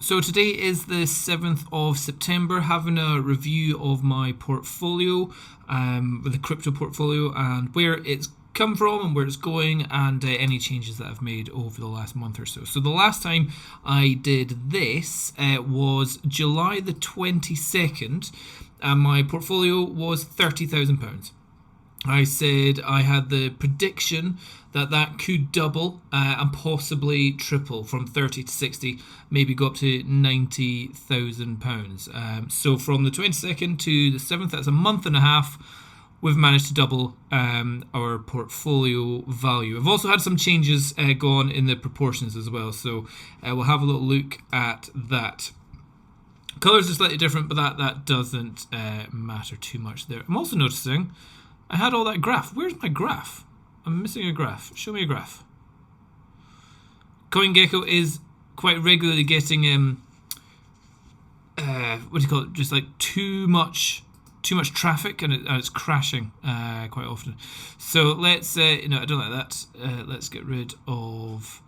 So today is the 7th of September, having a review of my portfolio, with the crypto portfolio, and where it's come from and where it's going, and any changes that I've made over the last month or so. So the last time I did this was July the 22nd, and my portfolio was £30,000. I said I had the prediction that that could double and possibly triple from 30 to 60, maybe go up to £90,000. So from the 22nd to the 7th, that's a month and a half, we've managed to double our portfolio value. I've also had some changes go on in the proportions as well, so we'll have a little look at that. Colours are slightly different, but that doesn't matter too much there. I'm also noticing I had all that graph. Where's my graph? I'm missing a graph. Show me a graph. CoinGecko is quite regularly getting what do you call it? Just like too much traffic, and it's crashing quite often. So let's I don't like that. Let's get rid of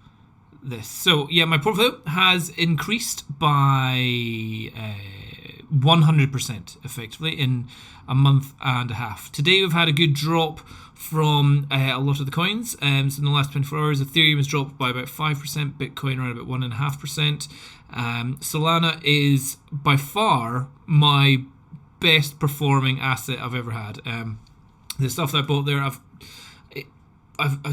this. So yeah, my portfolio has increased by 100% effectively in a month and a half. Today we've had a good drop from a lot of the coins. So in the last 24 hours, Ethereum has dropped by about 5%, Bitcoin around about 1.5%. Solana is by far my best performing asset I've ever had. The stuff that I bought there, I've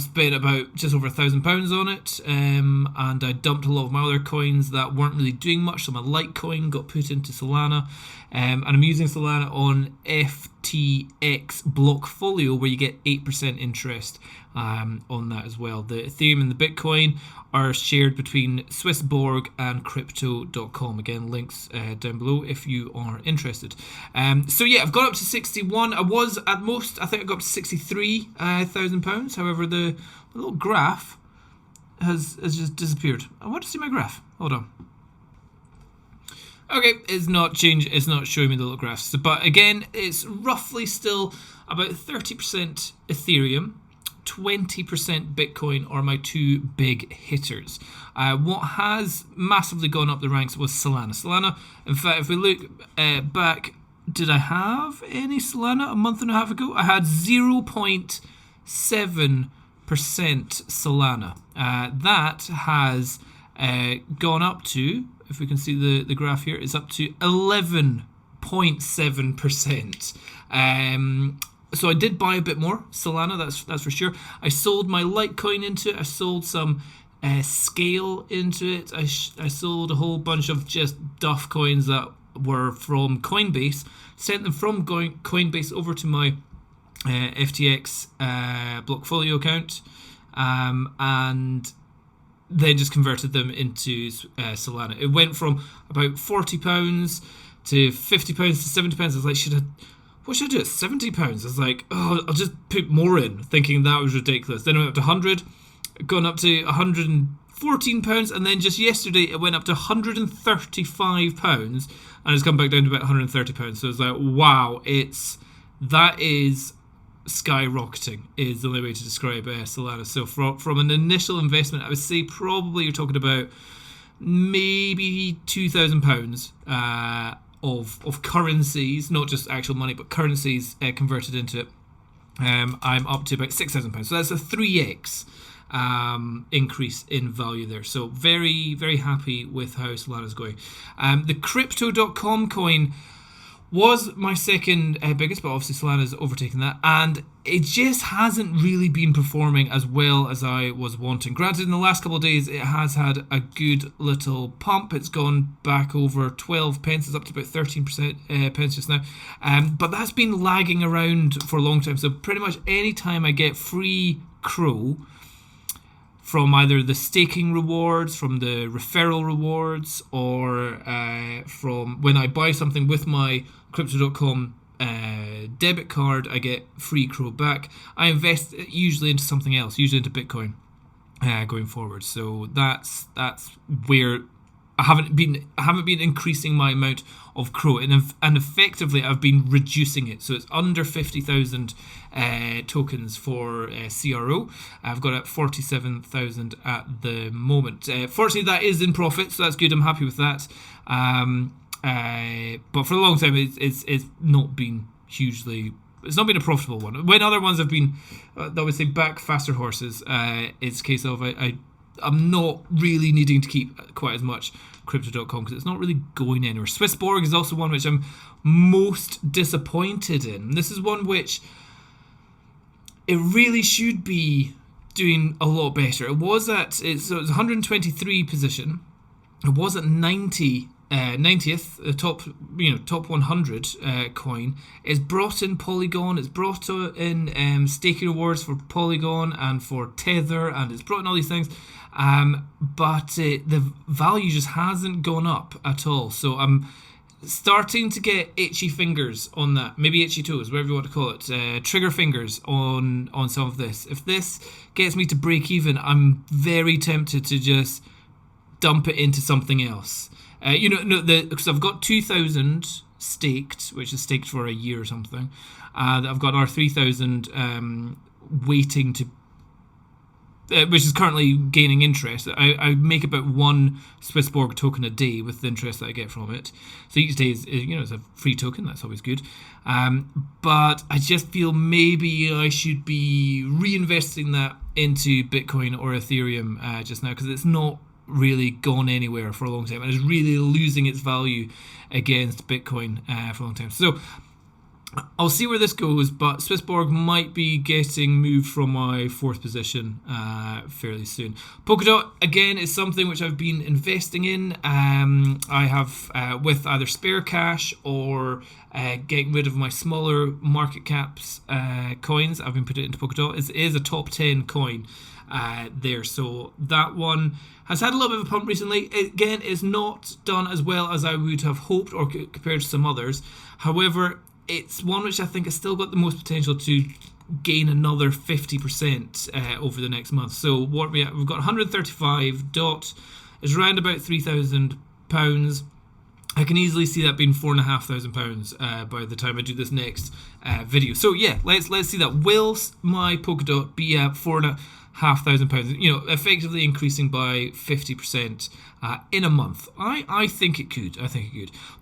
spent about just over £1,000 on it, and I dumped a lot of my other coins that weren't really doing much. So my Litecoin got put into Solana, and I'm using Solana on FTX Blockfolio, where you get 8% interest on that as well. The Ethereum and the Bitcoin are shared between Swissborg and crypto.com. Again, links down below if you are interested. So yeah, I've got up to 61. I was at most, I think I got up to £63,000. However, the little graph has just disappeared. I want to see my graph. Hold on. Okay, it's not changed. It's not showing me the little graphs. But again, it's roughly still about 30% Ethereum, 20% Bitcoin are my two big hitters. What has massively gone up the ranks was Solana. Solana, in fact, if we look back, did I have any Solana a month and a half ago? I had 0.7% Solana. That has gone up to, if we can see the graph here, it's up to 11.7%. So I did buy a bit more Solana, that's for sure. I sold my Litecoin into it. I sold some Scale into it. I sold a whole bunch of just duff coins that were from Coinbase. Sent them from Coinbase over to my FTX Blockfolio account, and then just converted them into Solana. It went from about £40 to £50 to £70. I was like, what should I do at £70? I was like, oh, I'll just put more in, thinking that was ridiculous. Then it went up to 100, gone up to £114, and then just yesterday it went up to £135, and it's come back down to about £130. So it's like, wow, that is skyrocketing is the only way to describe Solana. So from an initial investment, I would say probably you're talking about maybe £2,000 of currencies, not just actual money, but currencies converted into it. I'm up to about £6,000. So that's a 3x increase in value there. So very, very happy with how Solana's going. The crypto.com coin was my second biggest, but obviously Solana's overtaken that, and it just hasn't really been performing as well as I was wanting. Granted, in the last couple of days it has had a good little pump. It's gone back over 12 pence. It's up to about 13% pence just now, but that's been lagging around for a long time. So pretty much any time I get free Crow from either the staking rewards, from the referral rewards, or from when I buy something with my crypto.com debit card, I get free Crow back. I invest usually into something else, usually into Bitcoin going forward. So that's where I haven't been increasing my amount of Crow, and effectively I've been reducing it. So it's under 50,000 tokens for CRO. I've got at 47,000 at the moment. Fortunately, that is in profit, so that's good. I'm happy with that. But for a long time, it's not been hugely. It's not been a profitable one. When other ones have been, I would say, back faster horses. It's a case of I'm not really needing to keep quite as much Crypto.com because it's not really going anywhere. Swissborg is also one which I'm most disappointed in. This is one which it really should be doing a lot better. It was 123 position. It was at 90th, the top 100 coin. It's brought in Polygon, it's brought in staking rewards for Polygon and for Tether, and it's brought in all these things, but the value just hasn't gone up at all. So I'm starting to get itchy fingers on that, maybe itchy toes, whatever you want to call it, trigger fingers on some of this. If this gets me to break even, I'm very tempted to just dump it into something else. Because I've got 2,000 staked, which is staked for a year or something. I've got our 3,000 waiting to, which is currently gaining interest. I make about one Swissborg token a day with the interest that I get from it. So each day is a free token. That's always good. But I just feel maybe I should be reinvesting that into Bitcoin or Ethereum just now, because it's not really gone anywhere for a long time and is really losing its value against Bitcoin for a long time. So I'll see where this goes, but Swissborg might be getting moved from my fourth position fairly soon. Polkadot, again, is something which I've been investing in. I have, with either spare cash or getting rid of my smaller market caps coins, I've been putting it into Polkadot. It is a top 10 coin there, so that one has had a little bit of a pump recently. Again, it's not done as well as I would have hoped or compared to some others. However, it's one which I think has still got the most potential to gain another 50% over the next month. So what we've got 135 dot is around about £3,000. I can easily see that being £4,500 by the time I do this next video. So yeah, let's see that. Will my Polkadot be at £4,500? Effectively increasing by 50% in a month. I think it could.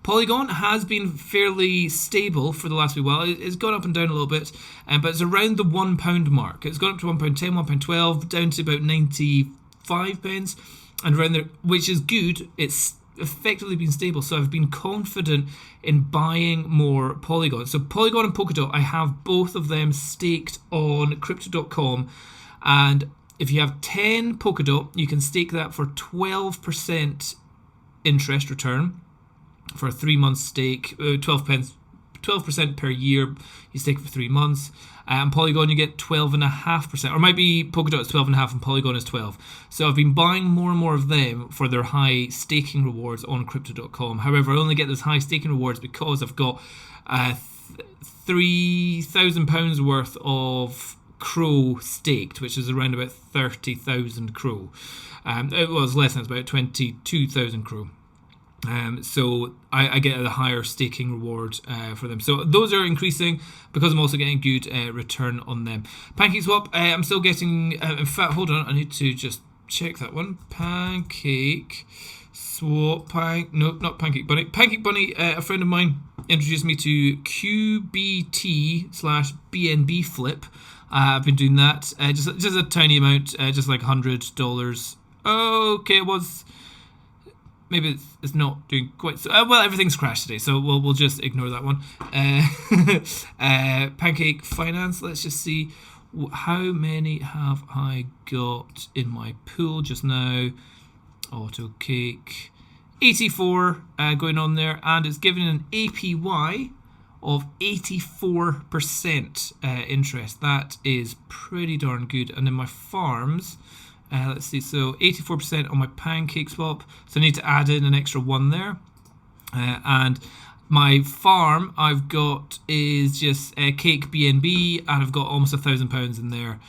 Polygon has been fairly stable for the last wee while. It's gone up and down a little bit, but it's around the £1 mark. It's gone up to £1.10, £1.12, down to about 95 pence, and around there, which is good. It's effectively been stable, so I've been confident in buying more Polygon. So Polygon and Polkadot, I have both of them staked on Crypto.com, and if you have 10 Polkadot, you can stake that for 12% interest return for a 3-month stake, 12% per year. You stake for 3 months. And Polygon, you get 12.5%, or might be Polkadot is 12.5 and Polygon is 12. So I've been buying more and more of them for their high staking rewards on Crypto.com. However, I only get those high staking rewards because I've got £3,000 worth of Crow staked, which is around about 30,000 Crow. It was less than, it's about 22,000 Crow. So I get a higher staking reward for them. So those are increasing because I'm also getting good return on them. PancakeSwap, I'm still getting, in fact, hold on, I need to just check that one. PancakeSwap, no, not Pancake Bunny. Pancake Bunny, a friend of mine introduced me to QBT/BNB flip. I've been doing that, just a tiny amount, just like $100. Okay, it was... Maybe it's not doing quite so well. Everything's crashed today, so we'll just ignore that one. Pancake Finance. Let's just see how many have I got in my pool just now. Auto Cake, 84 going on there, and it's giving an APY of 84% interest. That is pretty darn good. And then my farms. Let's see, so 84% on my PancakeSwap, so I need to add in an extra one there. And my farm I've got is just Cake BNB, and I've got almost £1,000 in there.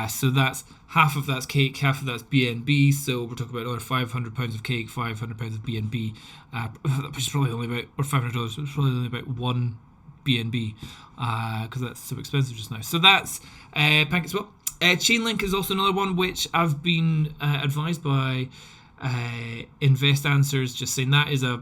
So that's half of that's cake, half of that's BNB. So we're talking about another £500 of cake, £500 of BNB, which is probably only about, or $500, which is probably only about one BNB, because that's so expensive just now. So that's PancakeSwap. Chainlink is also another one which I've been advised by Invest Answers, just saying that is a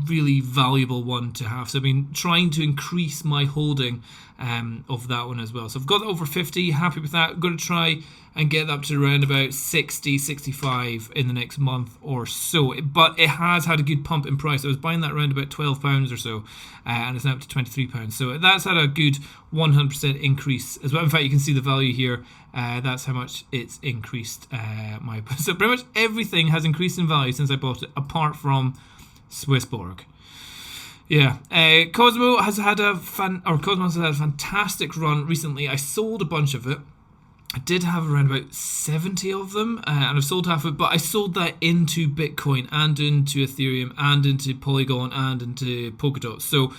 really valuable one to have. So I've been trying to increase my holding of that one as well. So I've got over 50, happy with that. Going to try and get up to around about 60, 65 in the next month or so. But it has had a good pump in price. I was buying that around about £12 or so, and it's now up to £23. So that's had a good 100% increase as well. In fact, you can see the value here. That's how much it's increased. So pretty much everything has increased in value since I bought it, apart from Swissborg. Yeah, Cosmos has had a fantastic run recently. I sold a bunch of it. I did have around about 70 of them, and I've sold half of it, but I sold that into Bitcoin and into Ethereum and into Polygon and into Polkadot. So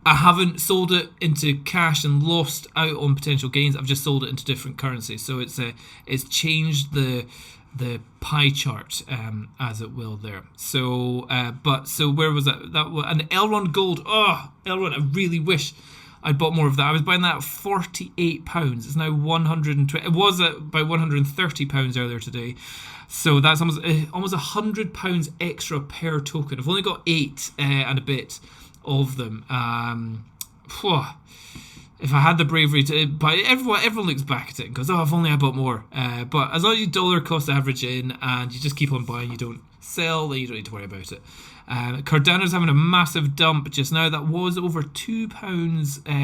I haven't sold it into cash and lost out on potential gains. I've just sold it into different currencies. So it's changed the pie chart, as it will there. So so where was that? That was an Elrond Gold. Oh, Elrond! I really wish I bought more of that. I was buying that at £48. It's now 120. It was at by £130 earlier today. So that's almost £100 extra per token. I've only got 8 and a bit of them. If I had the bravery to buy, everyone looks back at it and goes, "Oh, if only I bought more." But as long as you dollar cost average in and you just keep on buying, you don't sell, then you don't need to worry about it. Cardano's having a massive dump just now. That was over £2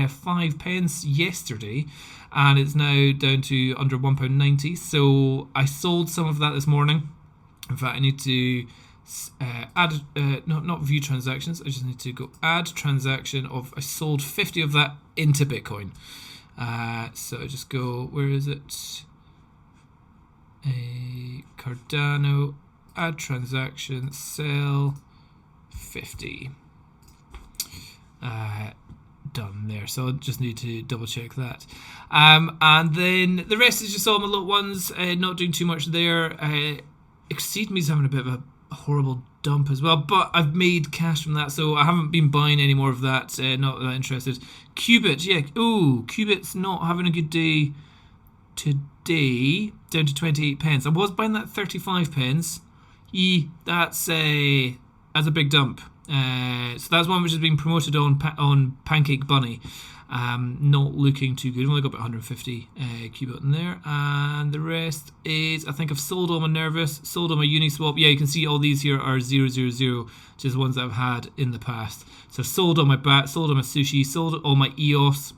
5 yesterday, and it's now down to under £1.90. So I sold some of that this morning. In fact, I need to add not view transactions. I just need to go add transaction of. I sold 50 of that into Bitcoin. So I just go, where is it? Cardano, add transaction, sell 50. Done there. So I just need to double check that. And then the rest is just all my little ones. Not doing too much there. Exceed Me's having a bit of a horrible dump as well, but I've made cash from that, so I haven't been buying any more of that. Not that interested. Qubit, yeah. Ooh, Qubit's not having a good day today. Down to 28 pence. I was buying that 35 pence. That's a big dump. So that's one which has been promoted on Pancake Bunny. Not looking too good. I've only got about 150 Qubit in there, and the rest is, I think I've sold all my Nervous, sold all my Uniswap. Yeah, you can see all these here are 000, which is the ones that I've had in the past. So I've sold all my BAT, sold all my Sushi, sold all my EOS.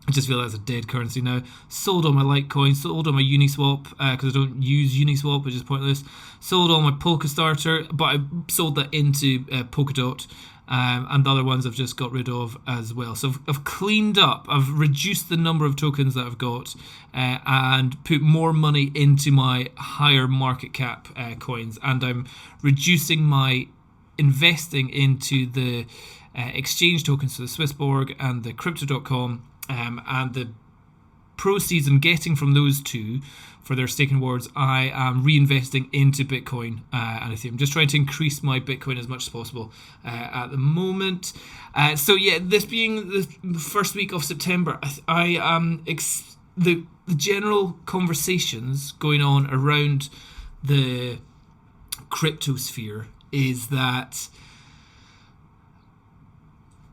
I just feel that's a dead currency now. Sold all my Litecoin, sold all my Uniswap, because I don't use Uniswap, which is pointless. Sold all my Polka Starter, but I sold that into Polkadot. And the other ones I've just got rid of as well. So I've cleaned up. I've reduced the number of tokens that I've got, and put more money into my higher market cap coins. And I'm reducing my investing into the exchange tokens, so the Swissborg and the Crypto.com, and the proceeds I'm getting from those two for their staking awards, I am reinvesting into Bitcoin and Ethereum. Just trying to increase my Bitcoin as much as possible at the moment. So yeah, this being the first week of September, I am the general conversations going on around the crypto sphere is that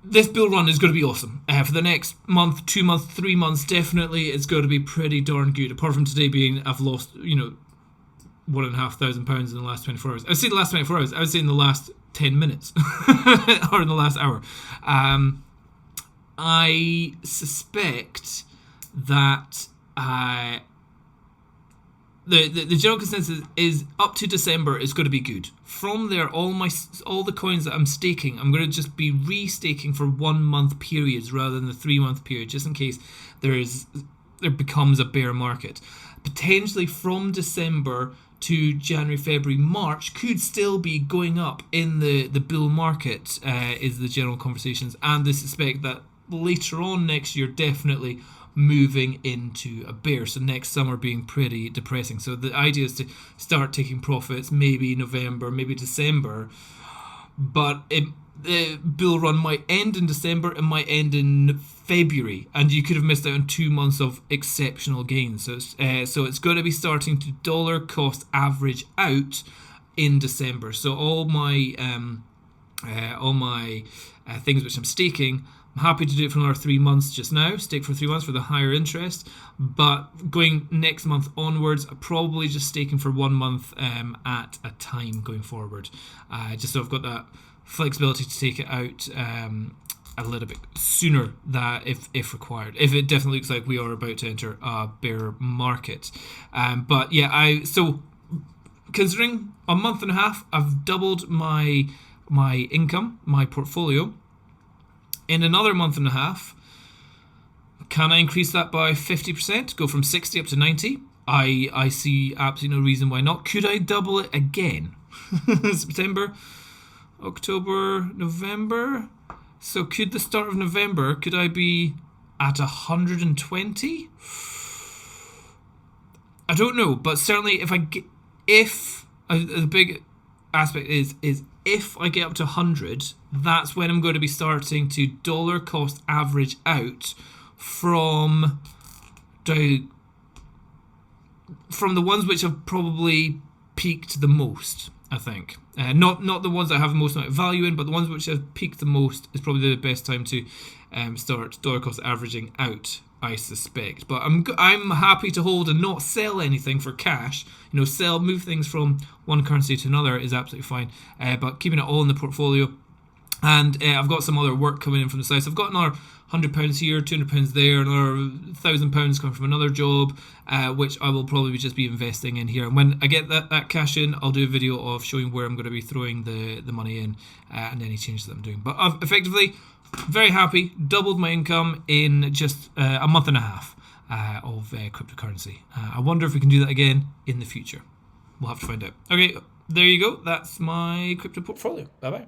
this bull run is going to be awesome. For the next month, 2 months, 3 months, definitely it's going to be pretty darn good. Apart from today being, I've lost, £1,500 in the last 24 hours. I would say the last 24 hours. I would say in the last 10 minutes or in the last hour. I suspect that the general consensus is up to December is going to be good. From there, all the coins that I'm staking, I'm going to just be restaking for 1 month periods rather than the 3 month period, just in case there becomes a bear market. Potentially from December to January, February, March could still be going up in the bull market, is the general conversations, and I suspect that later on next year, definitely moving into a bear. So next summer being pretty depressing. So the idea is to start taking profits maybe November, maybe December, but the bull run might end in December, it might end in February, and you could have missed out on 2 months of exceptional gains. So it's going to be starting to dollar cost average out in December. So all my things which I'm staking, I'm happy to do it for another 3 months just now, stake for 3 months for the higher interest, but going next month onwards, I'm probably just staking for 1 month at a time going forward, just so I've got that flexibility to take it out a little bit sooner that if required, if it definitely looks like we are about to enter a bear market. But yeah, so considering a month and a half, I've doubled my income, my portfolio. In another month and a half, can I increase that by 50%, go from 60 up to 90? I see absolutely no reason why not. Could I double it again? September, October, November. So could the start of November, could I be at 120? I don't know, but certainly if the big aspect is if I get up to 100, that's when I'm going to be starting to dollar cost average out from the ones which have probably peaked the most, I think. Not the ones that have the most amount of value in, but the ones which have peaked the most is probably the best time to start dollar cost averaging out, I suspect. But I'm happy to hold and not sell anything for cash. Move things from one currency to another is absolutely fine. But keeping it all in the portfolio. And I've got some other work coming in from the side. So I've got another £100 here, £200 there, another £1,000 coming from another job, which I will probably just be investing in here. And when I get that cash in, I'll do a video of showing where I'm going to be throwing the money in and any changes that I'm doing. But I've effectively, very happy, doubled my income in just a month and a half of cryptocurrency. I wonder if we can do that again in the future. We'll have to find out. Okay, there you go. That's my crypto portfolio. Bye-bye.